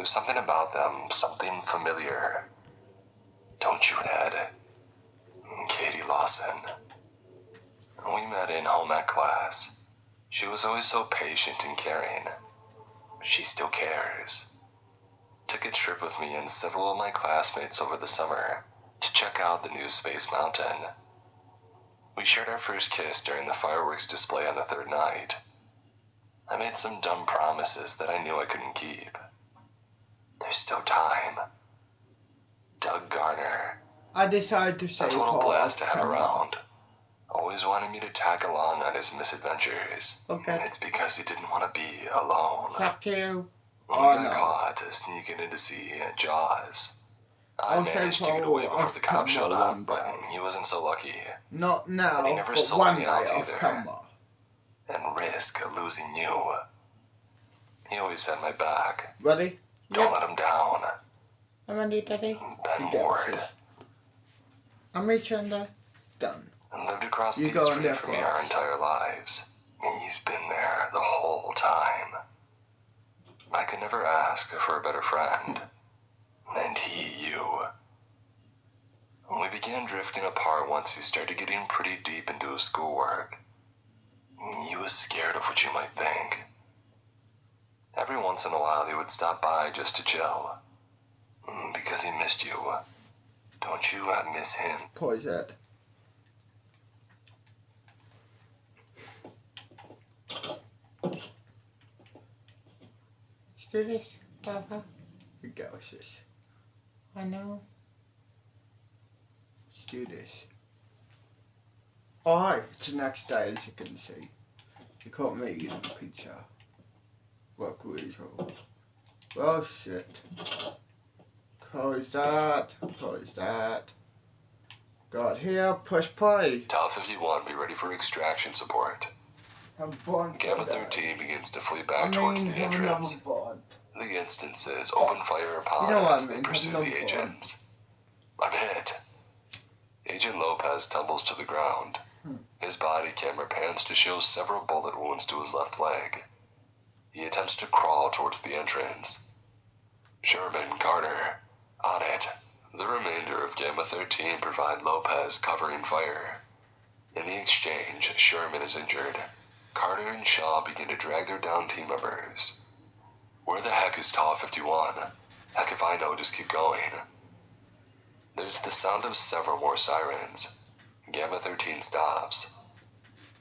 There's something about them, something familiar. Don't you, Ed? Katie Lawson. We met in home ec class. She was always so patient and caring. She still cares. Took a trip with me and several of my classmates over the summer to check out the new Space Mountain. We shared our first kiss during the fireworks display on the third night. I made some dumb promises that I knew I couldn't keep. There's still time. Doug Garner. I decided to say a total blast to have around. Always wanted me to tag along on his misadventures. Okay. And it's because he didn't want to be alone. Fuck you. When we got caught sneaking in to see Jaws. I managed to get away before the cops showed up, but he wasn't so lucky. Not now, and he never but sold one me day out off either. camera. And risk losing you. He always had my back. Ready? Don't let him down. I'm ready, Daddy. Ben Ward. I'm reaching there. Done. And lived across the street from me our entire lives. And he's been there the whole time. I could never ask for a better friend. And he, you. We began drifting apart once he started getting pretty deep into his schoolwork. He was scared of what you might think. Every once in a while he would stop by just to chill. Because he missed you. Don't you miss him? Poor Jed. Let's do this, Papa. You go, sis. I know. Let's do this. Alright, it's the next day, as you can see. You caught me eating pizza. Work usual. Well, shit. Close that. Close that. Got here. Push play. Top 51, be ready for extraction support. Gamma 13 begins to flee back towards the entrance. The instances open fire upon as they pursue the agents. I'm hit. Agent Lopez tumbles to the ground. His body camera pans to show several bullet wounds to his left leg. He attempts to crawl towards the entrance. Sherman, Carter, on it. The remainder of Gamma 13 provide Lopez covering fire. In the exchange, Sherman is injured. Carter and Shaw begin to drag their down team members. Where the heck is Tall 51? Heck if I know, just keep going. There's the sound of several more sirens. Gamma 13 stops.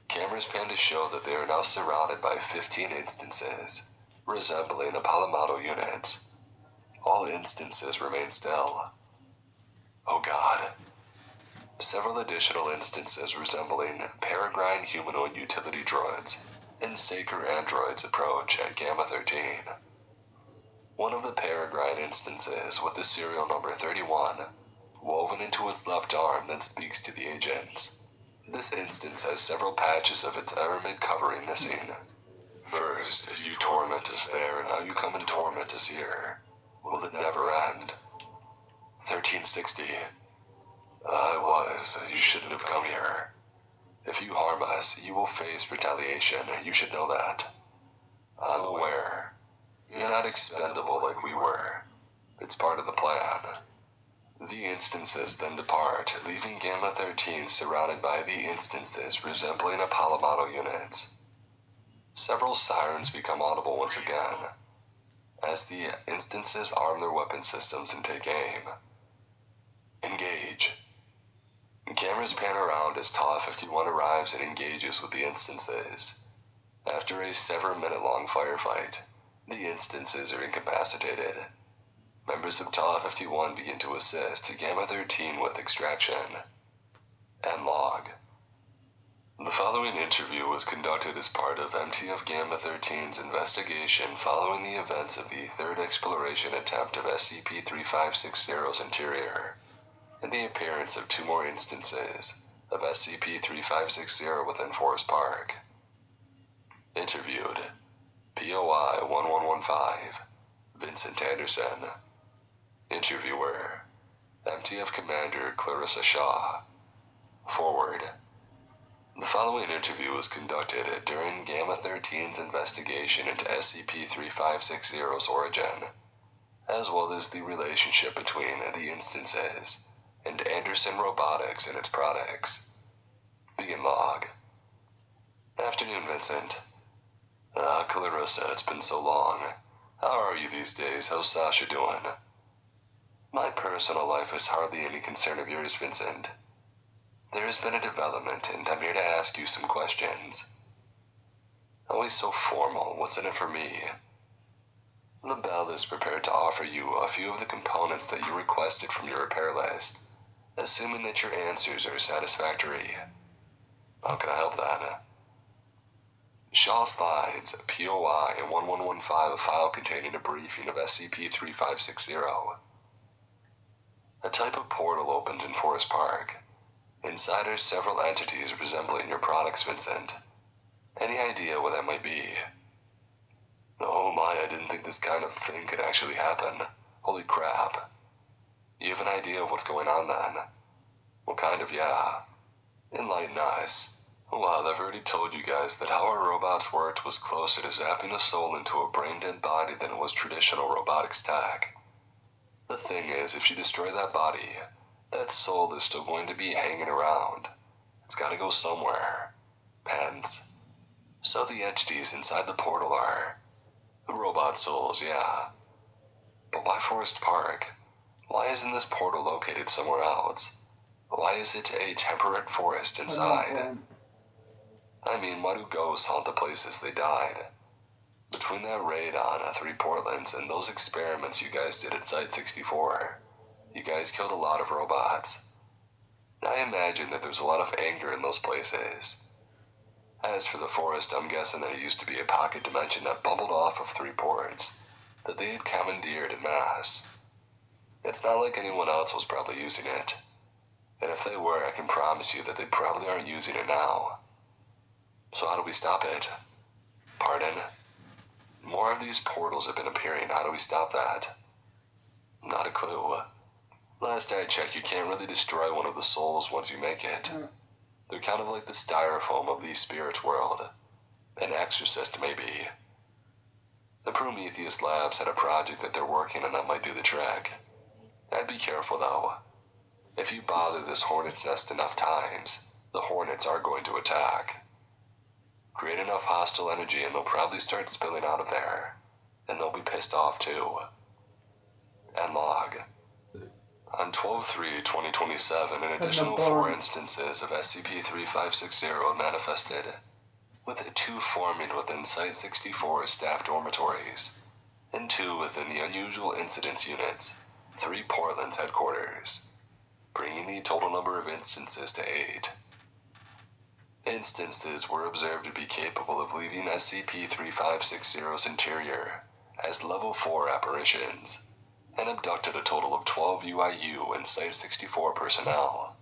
Cameras pan to show that they are now surrounded by 15 instances, resembling Apollo units. All instances remain still. Oh God. Several additional instances resembling peregrine humanoid utility droids and Saker androids approach at Gamma 13. One of the peregrine instances with the serial number 31 woven into its left arm that speaks to the agents. This instance has several patches of its aramid covering missing. First, you torment us there, and now you come and torment us here. Will it never end? 1360. You shouldn't have come here. If you harm us, you will face retaliation. You should know that. I'm aware. You're not expendable like we were. It's part of the plan. The instances then depart, leaving Gamma 13 surrounded by the instances resembling Apollo units. Several sirens become audible once again, as the instances arm their weapon systems and take aim. Engage. Cameras pan around as Tall 51 arrives and engages with the instances. After a several-minute-long firefight, the instances are incapacitated. Members of Tall 51 begin to assist Gamma 13 with extraction. End log. The following interview was conducted as part of MTF Gamma 13's investigation following the events of the third exploration attempt of SCP-3560's interior, and the appearance of 2 more instances of SCP-3560 within Forest Park. Interviewed: POI 1115, Vincent Anderson. Interviewer: MTF Commander Clarissa Shaw. Forward. The following interview was conducted during Gamma 13's investigation into SCP-3560's origin. as well as the relationship between the instances and Anderson Robotics and its products. Begin log. Afternoon, Vincent. Clarissa, it's been so long. How are you these days? How's Sasha doing? My personal life is hardly any concern of yours, Vincent. There has been a development, and I'm here to ask you some questions. Always so formal. What's in it for me? The Bell is prepared to offer you a few of the components that you requested from your repair list, assuming that your answers are satisfactory. How can I help then? Shaw slides POI 1115, a file containing a briefing of SCP-3560. A type of portal opened in Forest Park. Inside are several entities resembling your products, Vincent. Any idea what that might be? Oh my, I didn't think this kind of thing could actually happen. Holy crap. You have an idea of what's going on then? What kind of, yeah? Enlighten us. Well, I've already told you guys that how our robots worked was closer to zapping a soul into a brain-dead body than it was traditional robotics tech. The thing is, if you destroy that body, that soul is still going to be hanging around. It's gotta go somewhere. Hence. So the entities inside the portal are robot souls, yeah. But why Forest Park? Why isn't this portal located somewhere else? Why is it a temperate forest inside? I mean, why do ghosts haunt the places they died? Between that raid on 3 Portlands and those experiments you guys did at Site 64, you guys killed a lot of robots. I imagine that there's a lot of anger in those places. As for the forest, I'm guessing that it used to be a pocket dimension that bubbled off of 3 ports, that they had commandeered en masse. It's not like anyone else was probably using it. And if they were, I can promise you that they probably aren't using it now. So how do we stop it? Pardon? More of these portals have been appearing. How do we stop that? Not a clue. Last I checked, you can't really destroy one of the souls once you make it. They're kind of like the styrofoam of the spirit world. An exorcist, maybe. The Prometheus Labs had a project that they're working on that might do the trick. I'd be careful, though. If you bother this hornet's nest enough times, the hornets are going to attack. Create enough hostile energy and they'll probably start spilling out of there. And they'll be pissed off too. And log. On 12/3/2027, an additional 4 instances of SCP-3560 manifested, with 2 forming within Site 64 staff dormitories, and 2 within the Unusual Incidents Units, 3 Portland's headquarters, bringing the total number of instances to 8. Instances were observed to be capable of leaving SCP-3560's interior as Level 4 apparitions, and abducted a total of 12 UIU and Site-64 personnel.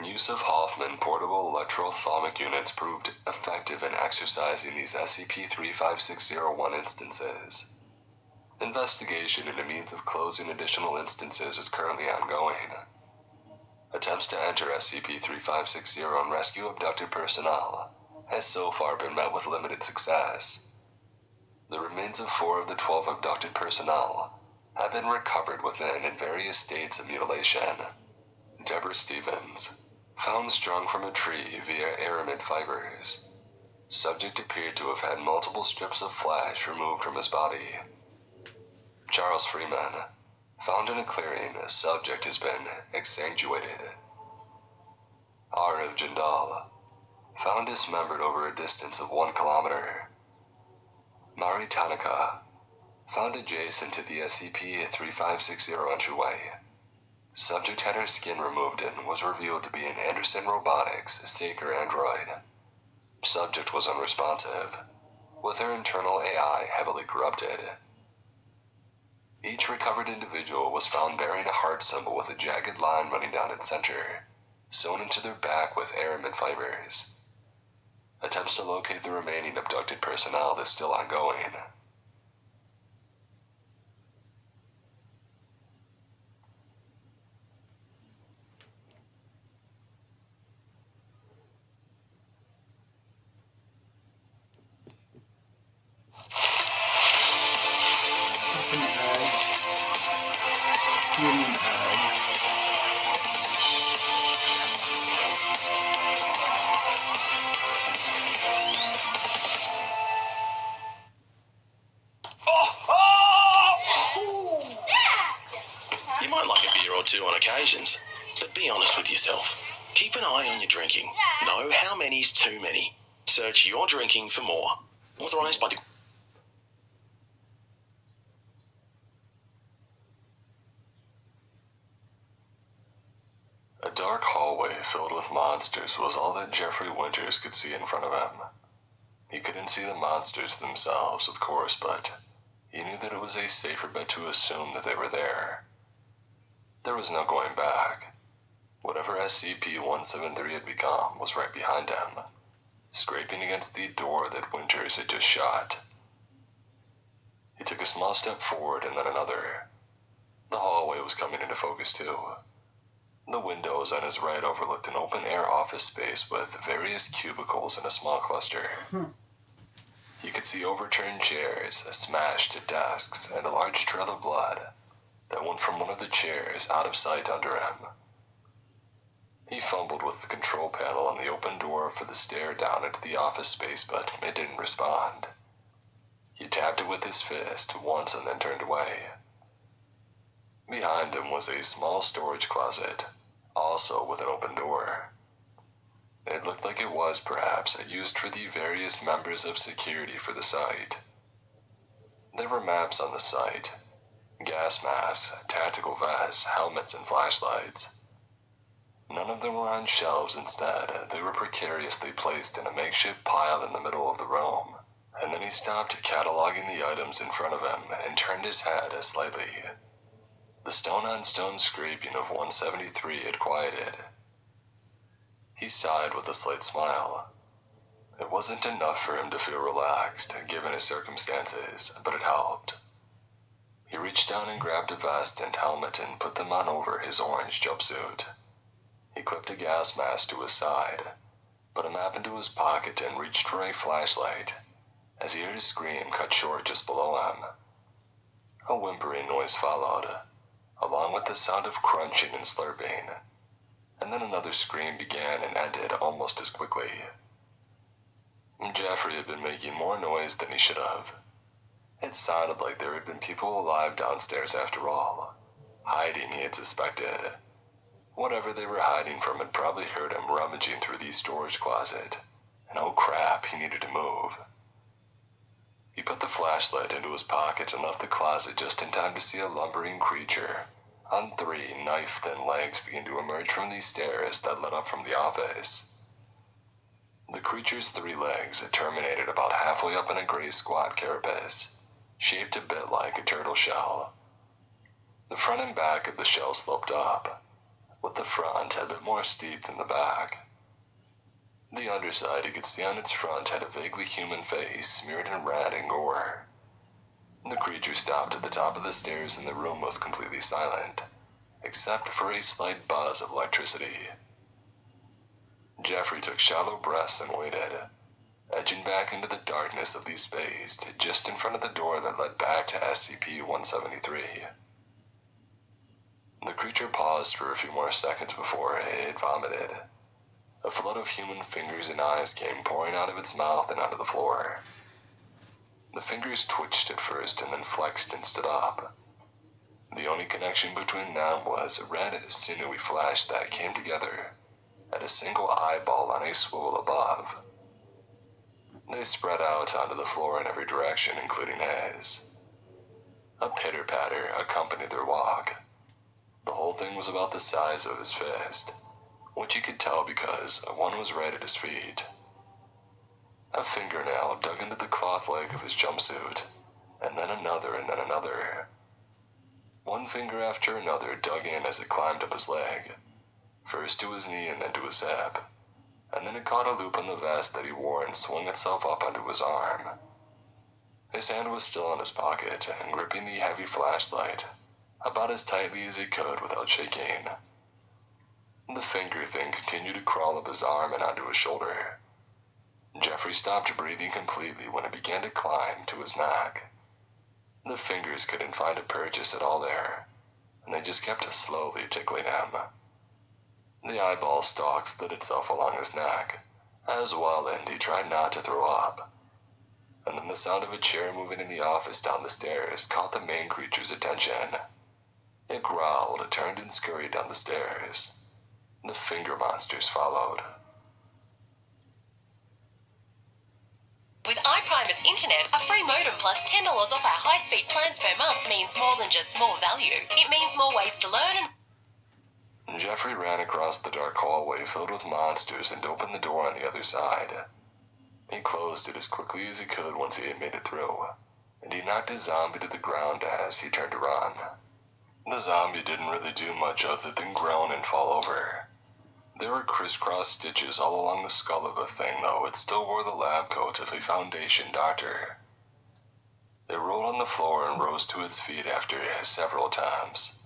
Use of Hoffman portable electro-thalamic units proved effective in exercising these SCP-35601 instances. Investigation into means of closing additional instances is currently ongoing. Attempts to enter SCP-3560 and rescue abducted personnel has so far been met with limited success. The remains of 4 of the 12 abducted personnel have been recovered within in various states of mutilation. Deborah Stevens, found strung from a tree via aramid fibers. Subject appeared to have had multiple strips of flesh removed from his body. Charles Freeman, found in a clearing, subject has been exsanguinated. Arav Jindal, found dismembered over a distance of 1 kilometer. Mari Tanaka, found adjacent to the SCP-3560 entryway. Subject had her skin removed and was revealed to be an Anderson Robotics Saker android. Subject was unresponsive, with her internal AI heavily corrupted. Each recovered individual was found bearing a heart symbol with a jagged line running down its center, sewn into their back with aramid fibers. Attempts to locate the remaining abducted personnel is still ongoing. human egg. You might like a beer or two on occasions, but be honest with yourself. Keep an eye on your drinking. Know how many's too many. Search your drinking for more. Authorised by the... A dark hallway filled with monsters was all that Jeffrey Winters could see in front of him. He couldn't see the monsters themselves, of course, but he knew that it was a safer bet to assume that they were there. There was no going back. Whatever SCP-173 had become was right behind him, scraping against the door that Winters had just shut. He took a small step forward and then another. The hallway was coming into focus too. The windows on his right overlooked an open-air office space with various cubicles in a small cluster. He could see overturned chairs, smashed desks, and a large trail of blood that went from one of the chairs out of sight under him. He fumbled with the control panel on the open door for the stair down into the office space, but it didn't respond. He tapped it with his fist once and then turned away. Behind him was a small storage closet, also with an open door. It looked like it was, perhaps, used for the various members of security for the site. There were maps on the site, gas masks, tactical vests, helmets, and flashlights. None of them were on shelves. Instead, they were precariously placed in a makeshift pile in the middle of the room. And then he stopped cataloging the items in front of him and turned his head slightly. The stone-on-stone scraping of 173 had quieted. He sighed with a slight smile. It wasn't enough for him to feel relaxed, given his circumstances, but it helped. He reached down and grabbed a vest and helmet and put them on over his orange jumpsuit. He clipped a gas mask to his side, put a map into his pocket, and reached for a flashlight, as he heard a scream cut short just below him. A whimpering noise followed, along with the sound of crunching and slurping, and then another scream began and ended almost as quickly. Jeffrey had been making more noise than he should have. It sounded like there had been people alive downstairs after all, hiding, he had suspected. Whatever they were hiding from had probably heard him rummaging through the storage closet, and oh crap, he needed to move. He put the flashlight into his pocket and left the closet just in time to see a lumbering creature on 3 knife-thin legs begin to emerge from the stairs that led up from the office. The creature's 3 legs terminated about halfway up in a gray squat carapace, shaped a bit like a turtle shell. The front and back of the shell sloped up, with the front a bit more steep than the back. The underside, you could see on its front, had a vaguely human face smeared in red and gore. The creature stopped at the top of the stairs and the room was completely silent, except for a slight buzz of electricity. Jeffrey took shallow breaths and waited, edging back into the darkness of the space just in front of the door that led back to SCP-173. The creature paused for a few more seconds before it vomited. A flood of human fingers and eyes came pouring out of its mouth and onto the floor. The fingers twitched at first and then flexed and stood up. The only connection between them was a red, sinewy flash that came together at a single eyeball on a swivel above. They spread out onto the floor in every direction, including his. A pitter-patter accompanied their walk. The whole thing was about the size of his fist, which you could tell because one was right at his feet. A fingernail dug into the cloth leg of his jumpsuit, and then another and then another. One finger after another dug in as it climbed up his leg, first to his knee and then to his hip, and then it caught a loop on the vest that he wore and swung itself up onto his arm. His hand was still in his pocket and gripping the heavy flashlight about as tightly as he could without shaking. The finger thing continued to crawl up his arm and onto his shoulder. Jeffrey stopped breathing completely when it began to climb to his neck. The fingers couldn't find a purchase at all there, and they just kept slowly tickling him. The eyeball stalk slid itself along his neck, as well, and he tried not to throw up. And then the sound of a chair moving in the office down the stairs caught the main creature's attention. It growled, turned, and scurried down the stairs. The finger monsters followed. With iPrimus Internet, a free modem plus $10 off our high-speed plans per month means more than just more value. It means more ways to learn and... Jeffrey ran across the dark hallway filled with monsters and opened the door on the other side. He closed it as quickly as he could once he had made it through, and he knocked his zombie to the ground as he turned to run. The zombie didn't really do much other than groan and fall over. There were crisscross stitches all along the skull of the thing, though it still wore the lab coat of a Foundation doctor. It rolled on the floor and rose to its feet after several times.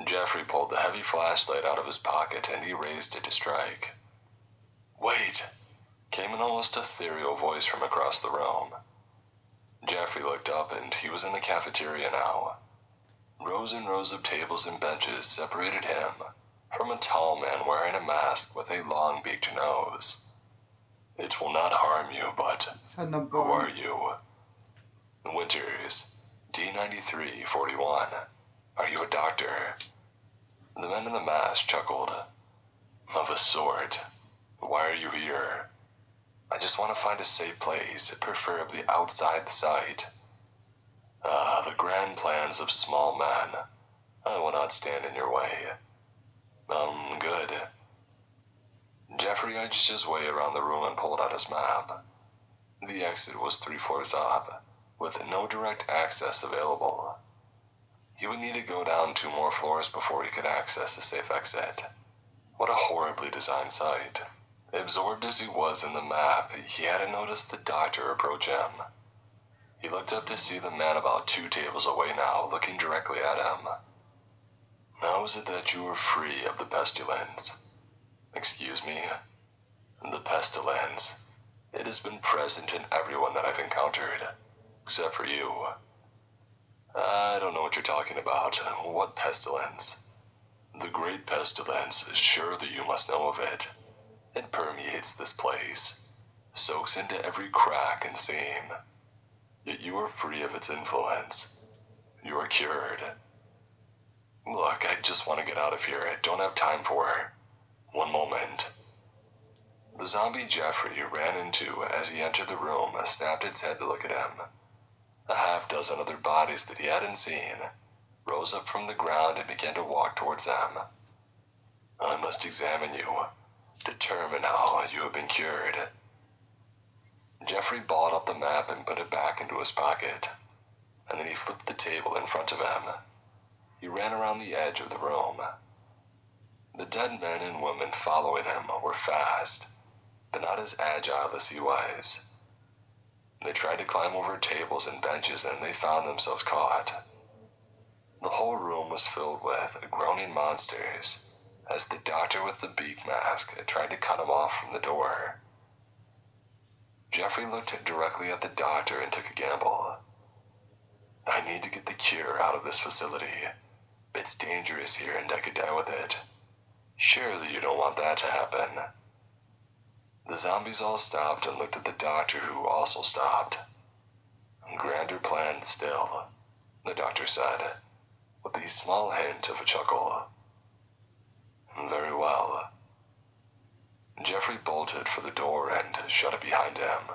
Jeffrey pulled the heavy flashlight out of his pocket and he raised it to strike. "Wait!" came an almost ethereal voice from across the room. Jeffrey looked up and he was in the cafeteria now. Rows and rows of tables and benches separated him from a tall man wearing a mask with a long-beaked nose. "It will not harm you, but who are you?" "Winters, D9341. Are you a doctor?" The man in the mask chuckled. "Of a sort. Why are you here?" "I just want to find a safe place, preferably outside the site." The grand plans of small men. I will not stand in your way." Good." Jeffrey edged his way around the room and pulled out his map. The exit was 3 floors up, with no direct access available. He would need to go down 2 more floors before he could access a safe exit. What a horribly designed site. Absorbed as he was in the map, he hadn't noticed the doctor approach him. He looked up to see the man about 2 tables away now, looking directly at him. "How is it that you are free of the pestilence?" "Excuse me?" "The pestilence. It has been present in everyone that I've encountered, except for you." "I don't know what you're talking about. What pestilence?" "The great pestilence. Surely you must know of it. It permeates this place, soaks into every crack and seam. Yet you are free of its influence. You are cured." "Look, I just want to get out of here. I don't have time for..." "One moment." The zombie Jeffrey ran into as he entered the room snapped its head to look at him. A half-dozen other bodies that he hadn't seen rose up from the ground and began to walk towards them. "I must examine you, determine how you have been cured." Jeffrey balled up the map and put it back into his pocket, and then he flipped the table in front of him. He ran around the edge of the room. The dead men and women following him were fast, but not as agile as he was. They tried to climb over tables and benches and they found themselves caught. The whole room was filled with groaning monsters as the doctor with the beak mask tried to cut him off from the door. Jeffrey looked directly at the doctor and took a gamble. "I need to get the cure out of this facility. It's dangerous here and I could die with it. Surely you don't want that to happen." The zombies all stopped and looked at the doctor, who also stopped. "Grander plan still," the doctor said, with a small hint of a chuckle. "Very well." Jeffrey bolted for the door and shut it behind him.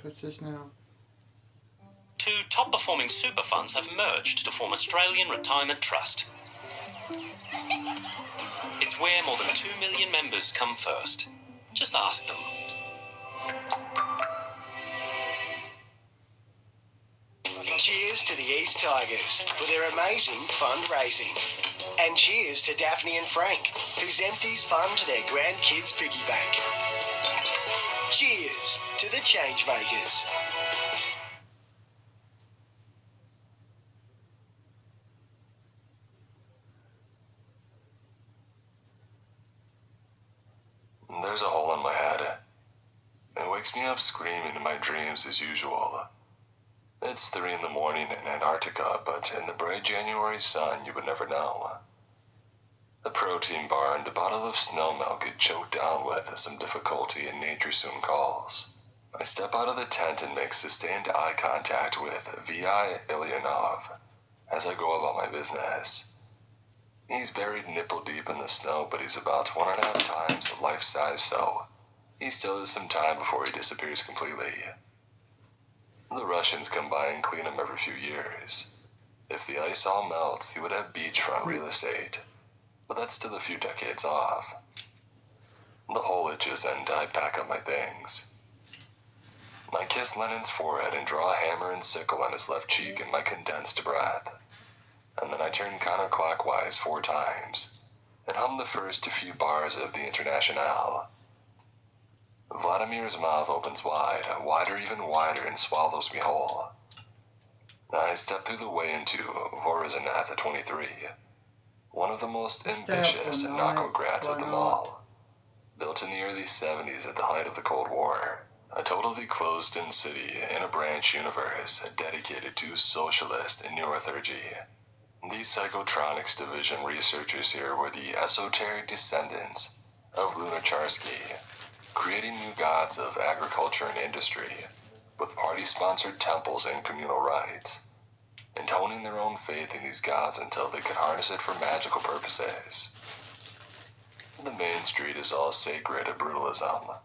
What's this now? 2 top-performing super funds have merged to form Australian Retirement Trust. It's where more than 2 million members come first. Just ask them. Cheers to the East Tigers for their amazing fundraising. And cheers to Daphne and Frank, whose empties fund their grandkids' piggy bank. Cheers to the Changemakers. in my head. It wakes me up screaming in my dreams as usual. It's 3 in the morning in Antarctica, but in the bright January sun you would never know. The protein bar and a bottle of snow milk get choked down with some difficulty and nature soon calls. I step out of the tent and make sustained eye contact with V.I. Ilyanov as I go about my business. He's buried nipple deep in the snow, but he's about 1.5 times life size, so he still has some time before he disappears completely. The Russians come by and clean him every few years. If the ice all melts, he would have beachfront real estate, but that's still a few decades off. The hole itches and I pack up my things. I kiss Lenin's forehead and draw a hammer and sickle on his left cheek in my condensed breath. And then I turn counterclockwise 4 times and hum the first few bars of the Internationale. Vladimir's mouth opens wide, wider, even wider, and swallows me whole. I step through the way into Vorozineth 23, one of the most ambitious Nakolgrats of them all. Built in the early 70s at the height of the Cold War, a totally closed-in city in a branch universe dedicated to socialist neurothurgy. The Psychotronics Division researchers here were the esoteric descendants of Lunacharsky, creating new gods of agriculture and industry, with party-sponsored temples and communal rites, intoning their own faith in these gods until they could harness it for magical purposes. The main street is all sacred brutalism,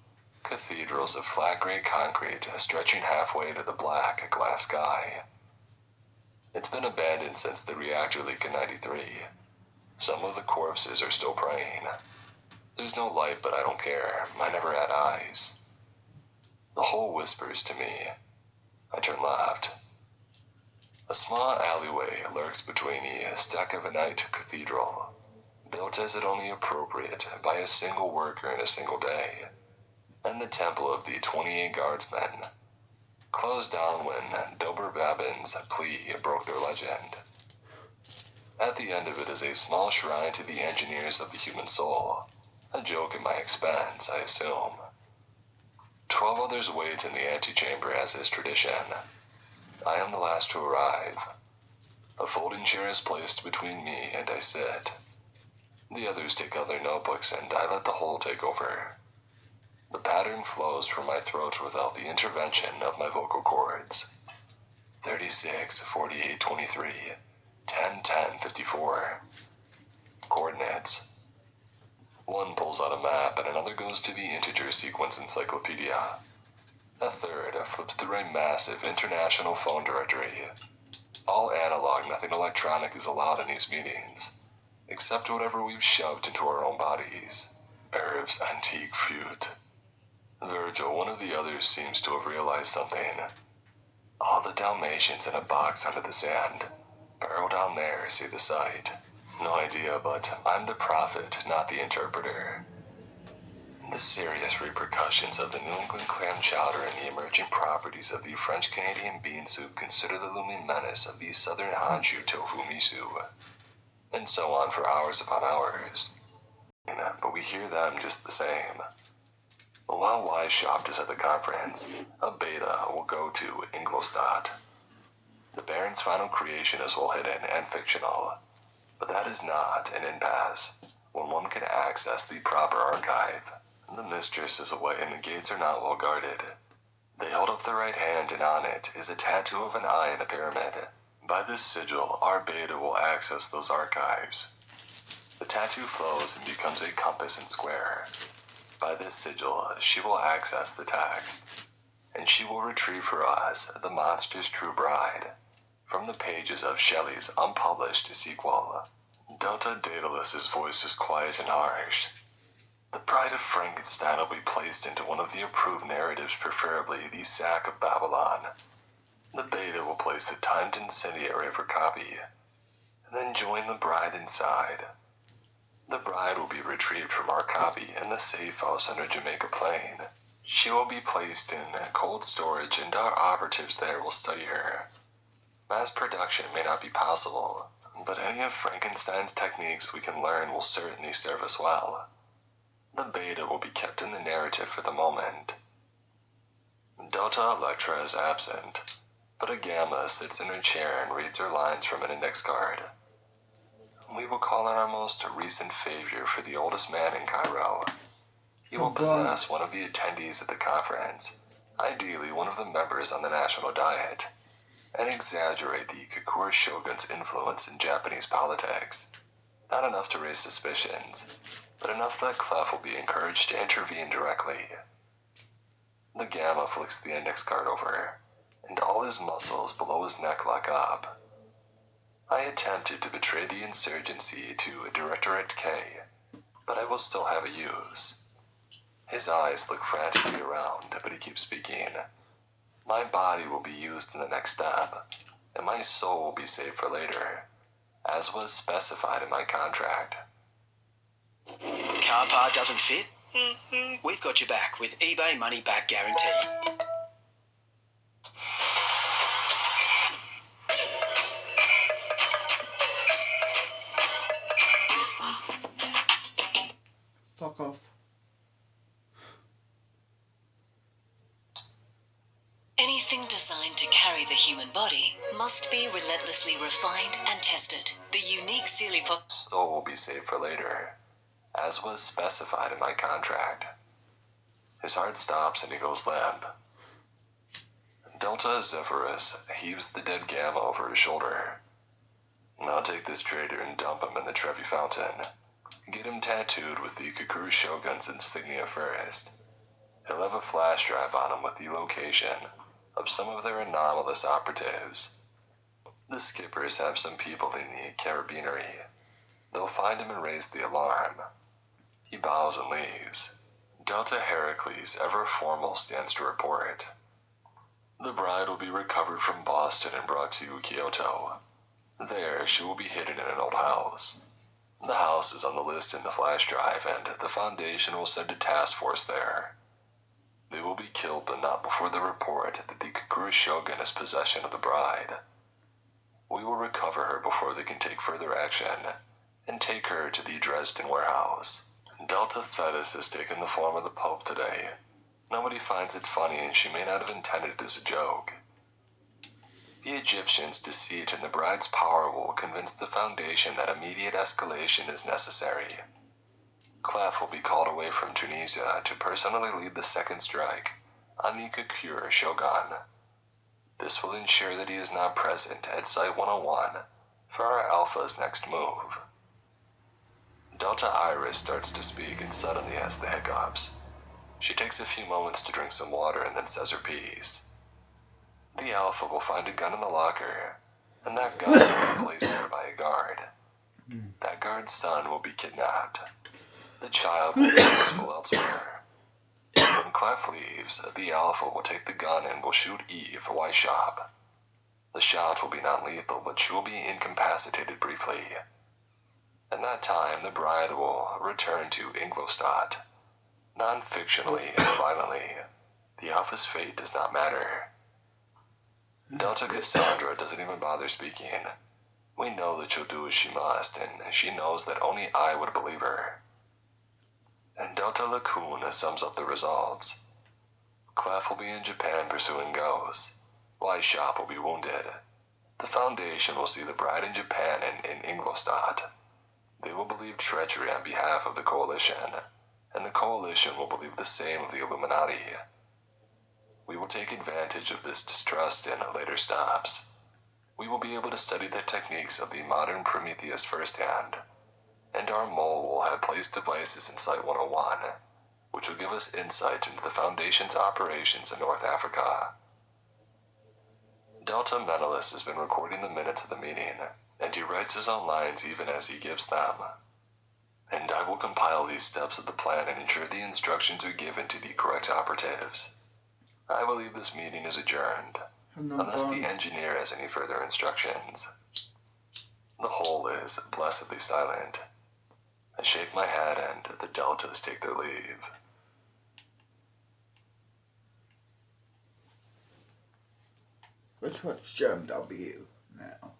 cathedrals of flat gray concrete stretching halfway to the black glass sky. It's been abandoned since the reactor leak in '93. Some of the corpses are still praying. There's no light, but I don't care. I never had eyes. The hole whispers to me. I turn left. A small alleyway lurks between the Stakhavanite Cathedral, built as it only appropriate by a single worker in a single day, and the Temple of the 28 Guardsmen, closed down when Dober Babin's plea broke their legend. At the end of it is a small shrine to the engineers of the human soul, a joke at my expense, I assume. 12 others wait in the antechamber as is tradition. I am the last to arrive. A folding chair is placed between me and I sit. The others take out their notebooks and I let the whole take over. The pattern flows from my throat without the intervention of my vocal cords. 36, 48, 23, 10, 10, 54. Coordinates. One pulls out a map and another goes to the integer sequence encyclopedia. A third flips through a massive international phone directory. All analog, nothing electronic is allowed in these meetings, except whatever we've shoved into our own bodies. Herbs antique fruit. Virgil, one of the others, seems to have realized something. All the Dalmatians in a box under the sand. Burrow down there, see the sight. No idea, but I'm the prophet, not the interpreter. The serious repercussions of the New England clam chowder and the emerging properties of the French-Canadian bean soup consider the looming menace of the southern Hanju tofu miso. And so on for hours upon hours. But we hear them just the same. While Weishaupt is at the conference, a beta will go to Ingolstadt. The Baron's final creation is well hidden and fictional, but that is not an impasse when one can access the proper archive. The mistress is away and the gates are not well guarded. They hold up the right hand and on it is a tattoo of an eye and a pyramid. By this sigil, our beta will access those archives. The tattoo flows and becomes a compass and square. By this sigil, she will access the text, and she will retrieve for us the monster's true bride from the pages of Shelley's unpublished sequel. Delta Daedalus's voice is quiet and harsh. The Bride of Frankenstein will be placed into one of the approved narratives, preferably the Sack of Babylon. The beta will place a timed incendiary for copy, and then join the bride inside. The bride will be retrieved from our copy in the safe house under Jamaica Plain. She will be placed in cold storage and our operatives there will study her. Mass production may not be possible, but any of Frankenstein's techniques we can learn will certainly serve us well. The beta Beta will be kept in the narrative for the moment. Delta Electra is absent, but a Gamma sits in her chair and reads her lines from an index card. We will call on our most recent figure for the oldest man in Cairo. He will possess one of the attendees at the conference, ideally one of the members on the national diet, and exaggerate the Kakura shogun's influence in Japanese politics. Not enough to raise suspicions, but enough that Clef will be encouraged to intervene directly. The Gamma flicks the index card over, and all his muscles below his neck lock up. I attempted to betray the insurgency to Directorate K, but I will still have a use. His eyes look frantically around, but he keeps speaking. My body will be used in the next step, and my soul will be saved for later, as was specified in my contract. Car part doesn't fit? We've got your back with eBay money back guarantee. Fuck off. Anything designed to carry the human body must be relentlessly refined and tested. The unique soul will be saved for later, as was specified in my contract. His heart stops and he goes limp. Delta Zephyrus heaves the dead Gamma over his shoulder. I'll take this traitor and dump him in the Trevi Fountain. Get him tattooed with the Kakuru Shogun's insignia first. He'll have a flash drive on him with the location of some of their anomalous operatives. The skippers have some people in the carabinery. They'll find him and raise the alarm. He bows and leaves. Delta Heracles, ever formal, stands to report. The bride will be recovered from Boston and brought to Kyoto. There, she will be hidden in an old house. The house is on the list in the flash drive, and the Foundation will send a task force there. They will be killed, but not before the report that the Kakuru Shogun has possession of the bride. We will recover her before they can take further action, and take her to the Dresden warehouse. Delta Thetis has taken the form of the Pope today. Nobody finds it funny, and she may not have intended it as a joke. The Egyptians' deceit in the bride's power will convince the Foundation that immediate escalation is necessary. Clef will be called away from Tunisia to personally lead the second strike on the Kakura Shogun. This will ensure that he is not present at Site 101 for our Alpha's next move. Delta Iris starts to speak and suddenly has the hiccups. She takes a few moments to drink some water and then says her piece. The Alpha will find a gun in the locker, and that gun will be placed there by a guard. That guard's son will be kidnapped. The child will be useful elsewhere. When Clef leaves, the Alpha will take the gun and will shoot Eve while shop. The shot will be non-lethal, but she will be incapacitated briefly. In that time, the bride will return to Ingolstadt. Non-fictionally and violently, the Alpha's fate does not matter. Delta Cassandra doesn't even bother speaking. We know that she'll do as she must, and she knows that only I would believe her. And Delta Lacuna sums up the results. Clef will be in Japan pursuing ghosts. Weishaupt will be wounded. The Foundation will see the bride in Japan and in Ingolstadt. They will believe treachery on behalf of the Coalition, and the Coalition will believe the same of the Illuminati. We will take advantage of this distrust in later stops. We will be able to study the techniques of the modern Prometheus firsthand, and our mole will have placed devices in Site 101, which will give us insight into the Foundation's operations in North Africa. Delta Menelaus has been recording the minutes of the meeting, and he writes his own lines even as he gives them. And I will compile these steps of the plan and ensure the instructions are given to the correct operatives. I believe this meeting is adjourned, unless the engineer has any further instructions. The whole is blessedly silent. I shake my head and the Deltas take their leave. Let's watch Jam W now.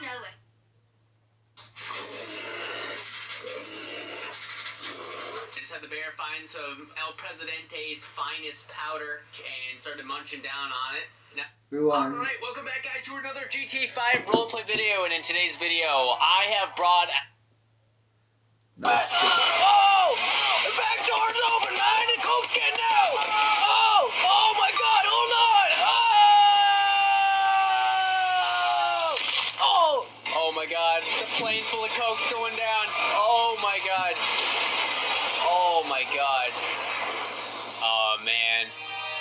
know it. Just had the bear find some El Presidente's finest powder and started munching down on it. Alright, welcome back guys to another GTA 5 roleplay video, and in today's video, I have brought... Oh! The back door's open, man! The coke's getting out! Oh! Oh my god, hold on! Oh! Oh my god, the plane full of coke's going down. Oh my god. Oh my god. Oh man.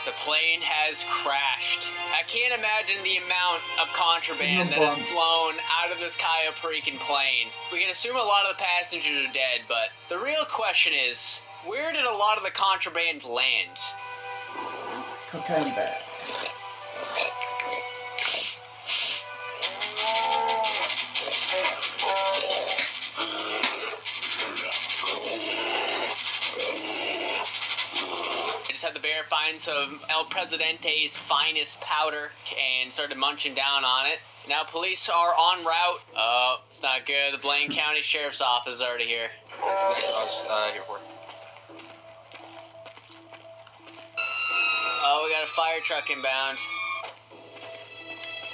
The plane has crashed. I can't imagine the amount of contraband that has flown out of this Freaking plane. We can assume a lot of the passengers are dead, but the real question is, where did a lot of the contraband land? Cocaine bag. Had the bear find some El Presidente's finest powder and started munching down on it. Now police are en route. Oh, it's not good. The Blaine County Sheriff's Office is already here. That's what I was here for. Oh, we got a fire truck inbound.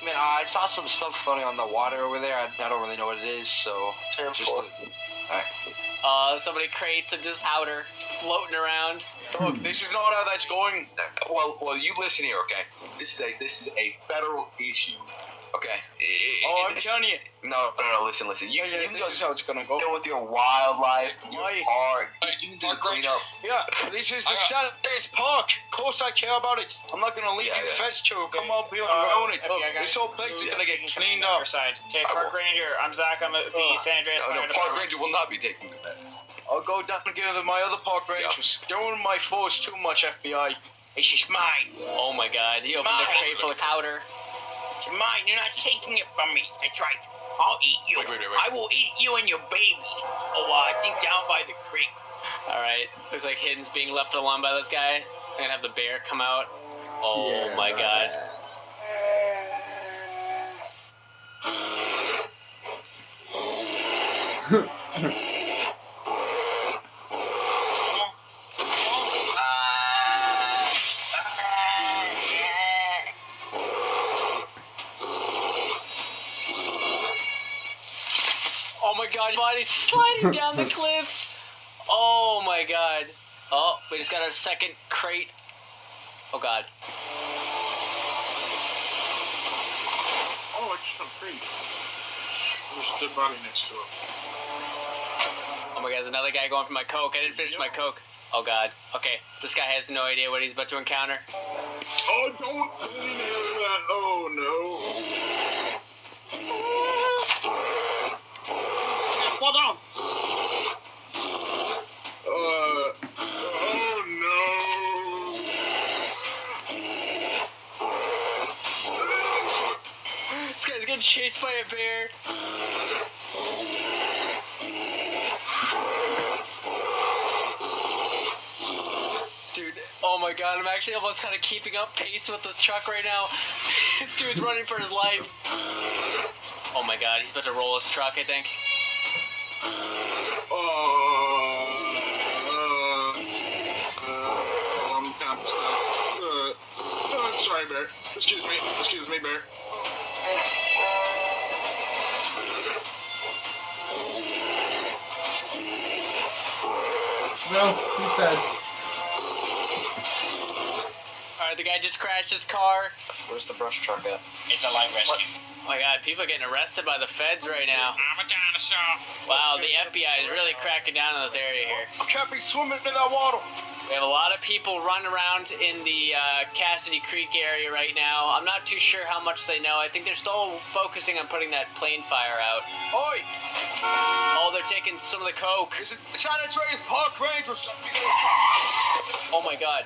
Man, I saw some stuff floating on the water over there. I don't really know what it is, so just look. Alright. Somebody crates of just powder floating around. Look, this is not how that's going. Well, you listen here, okay? This is a federal issue, okay? I'm telling you. No, listen. You this is how it's gonna go. deal with your wildlife, your park. You can do the cleanup. Yeah, this is the Saturday's park. Of course I care about it. I'm not gonna leave you feds to come up here and ruin it. Look, this whole place is gonna get cleaned up. Okay, Park Ranger, I'm Zach, I'm at the San Andreas Fire The park ranger will not be taking the meds. I'll go down and give them my other park rangers. They're on my force too much, FBI. It's just mine. Oh my god, he opened a crate full of powder. It's mine, you're not taking it from me. That's right. I'll eat you. Wait. I will eat you and your baby. Oh, I think down by the creek. Alright, looks like Hidden's being left alone by this guy. I'm gonna have the bear come out. Oh my god. Oh my god, his body's sliding down the cliff. Oh my god. Oh, we just got our second crate. Oh god. Oh, I just found a crate. There's a dead body next to it. Oh my god, there's another guy going for my coke. I didn't finish my coke. Oh god. Okay, this guy has no idea what he's about to encounter. Oh, don't inhale that. Oh no. Fall down. Oh no. This guy's getting chased by a bear. Dude, oh my god, I'm actually almost kind of keeping up pace with this truck right now. This dude's running for his life. Oh my god, he's about to roll his truck, I think. I'm kind of stuck. Sorry, bear. Excuse me, bear. No, he's dead. Alright, the guy just crashed his car. Where's the brush truck at? It's a light rescue. Oh my god, people are getting arrested by the feds right now. I'm a dinosaur. Wow, the FBI is really cracking down on this area here. I can't be swimming in that water. We have a lot of people running around in the Cassidy Creek area right now. I'm not too sure how much they know. I think they're still focusing on putting that plane fire out. Oi! Oh, they're taking some of the coke. This is San Andreas Park Rangers. Oh my god.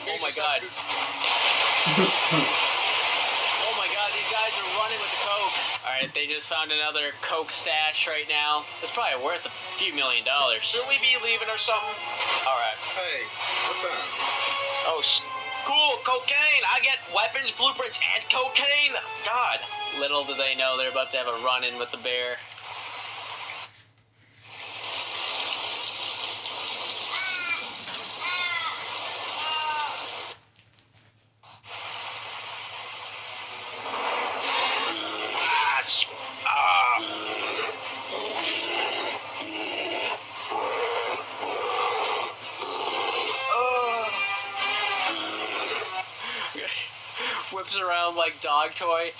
Oh my god. Oh my god, these guys are running with the coke. Alright, they just found another coke stash right now. It's probably worth a few $1 million. Should we be leaving or something? Alright. Hey, what's that? Oh, cool, cocaine. I get weapons, blueprints, and cocaine. God. Little do they know they're about to have a run-in with the bear. Whips around like dog toy.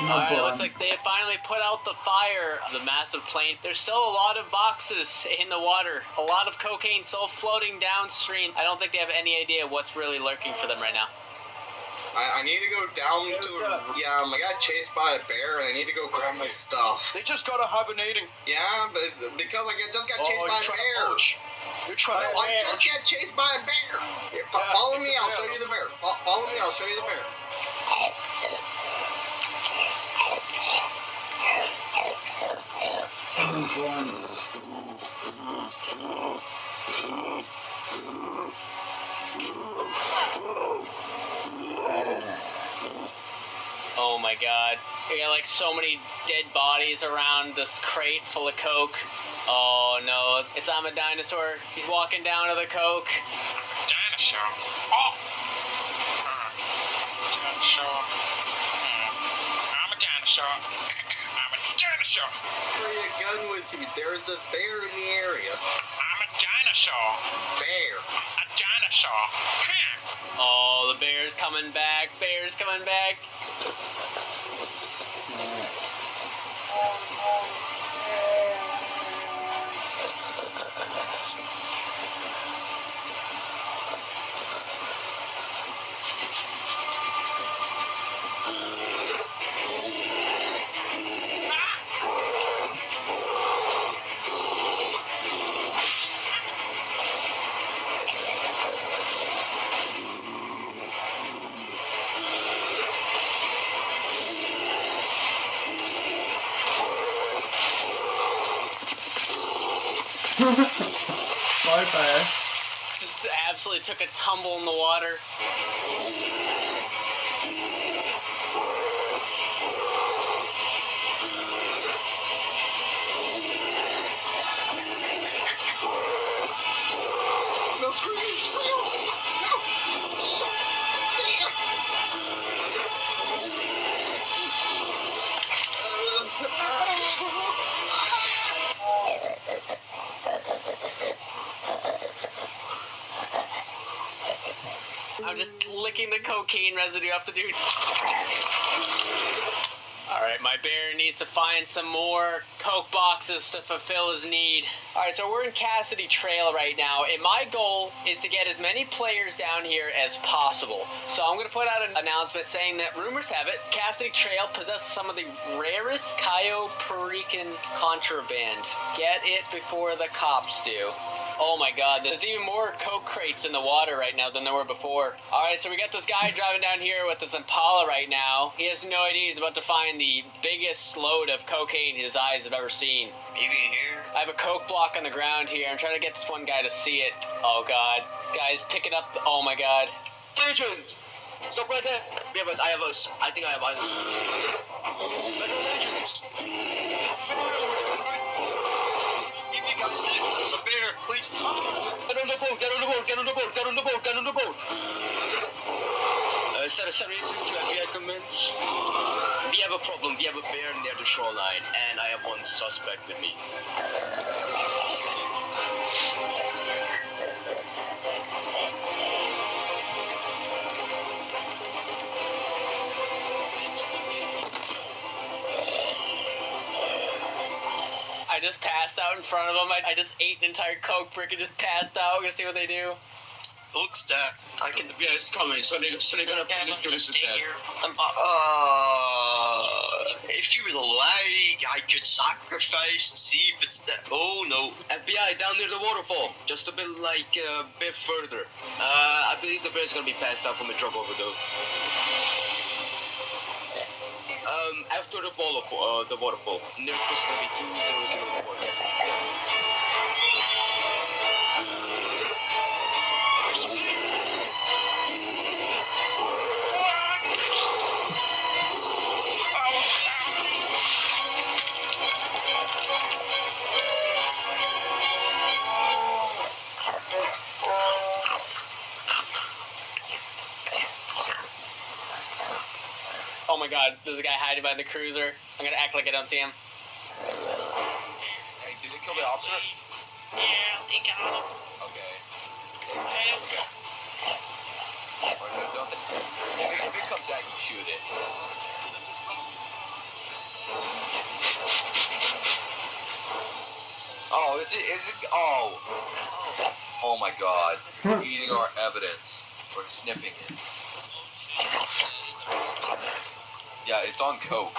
Alright, it looks like they finally put out the fire of the massive plane. There's still a lot of boxes in the water. A lot of cocaine still floating downstream. I don't think they have any idea what's really lurking for them right now. I need to go down to... Yeah, I got chased by a bear and I need to go grab my stuff. They just got a hibernating. Yeah, but because I just got chased by a bear. You're trying to I just got chased by a bear. Here, follow me, I'll show you the bear. Follow me, I'll show you the bear. Oh my god. We got like so many dead bodies around this crate full of coke. Oh no, I'm a dinosaur. He's walking down to the coke. Dinosaur? Oh! Dinosaur. I'm a dinosaur. I'm a dinosaur. Carry a gun with you. There's a bear in the area. I'm a dinosaur. Bear. A dinosaur. Oh, the bear's coming back. Bear's coming back. Bye bye. Just absolutely took a tumble in the water. No, screw you, screw you. I'm just licking the cocaine residue off the dude. Alright, my bear needs to find some more coke boxes to fulfill his need. Alright, so we're in Cassidy Trail right now, and my goal is to get as many players down here as possible. So I'm going to put out an announcement saying that rumors have it, Cassidy Trail possesses some of the rarest Cayo-Perican contraband. Get it before the cops do. Oh my god, there's even more coke crates in the water right now than there were before. Alright, so we got this guy driving down here with this Impala right now. He has no idea he's about to find the biggest load of cocaine his eyes have ever seen. Maybe here? I have a coke block on the ground here. I'm trying to get this one guy to see it. Oh god, this guy's picking up the, oh my god. Legends! Stop right there! I think I have eyes. Legends! It's a bear, please. Get on the boat, get on the boat, get on the boat, get on the boat, get on the boat. Sarah, to FBI comments. We have a problem. We have a bear near the shoreline, and I have one suspect with me. I just passed out in front of them. I just ate an entire coke brick and just passed out. Gonna see what they do. Looks that I can. Yeah, it's coming. So they're gonna Yeah, punish you stay with here. If you would like, I could sacrifice and see if it's that. Oh no. FBI down near the waterfall, just a bit further. I believe the bear's gonna be passed out from a drug overdose. after the waterfall. And there's supposed to be 2004. Yes. Oh my god, there's a guy hiding behind the cruiser. I'm gonna act like I don't see him. Hey, did they kill the officer? Yeah, they got him. Okay. Okay. Or no, don't they, if it comes at you, shoot it. Oh, is it, oh my god. It's eating our evidence. Or sniffing it. Yeah, it's on coke.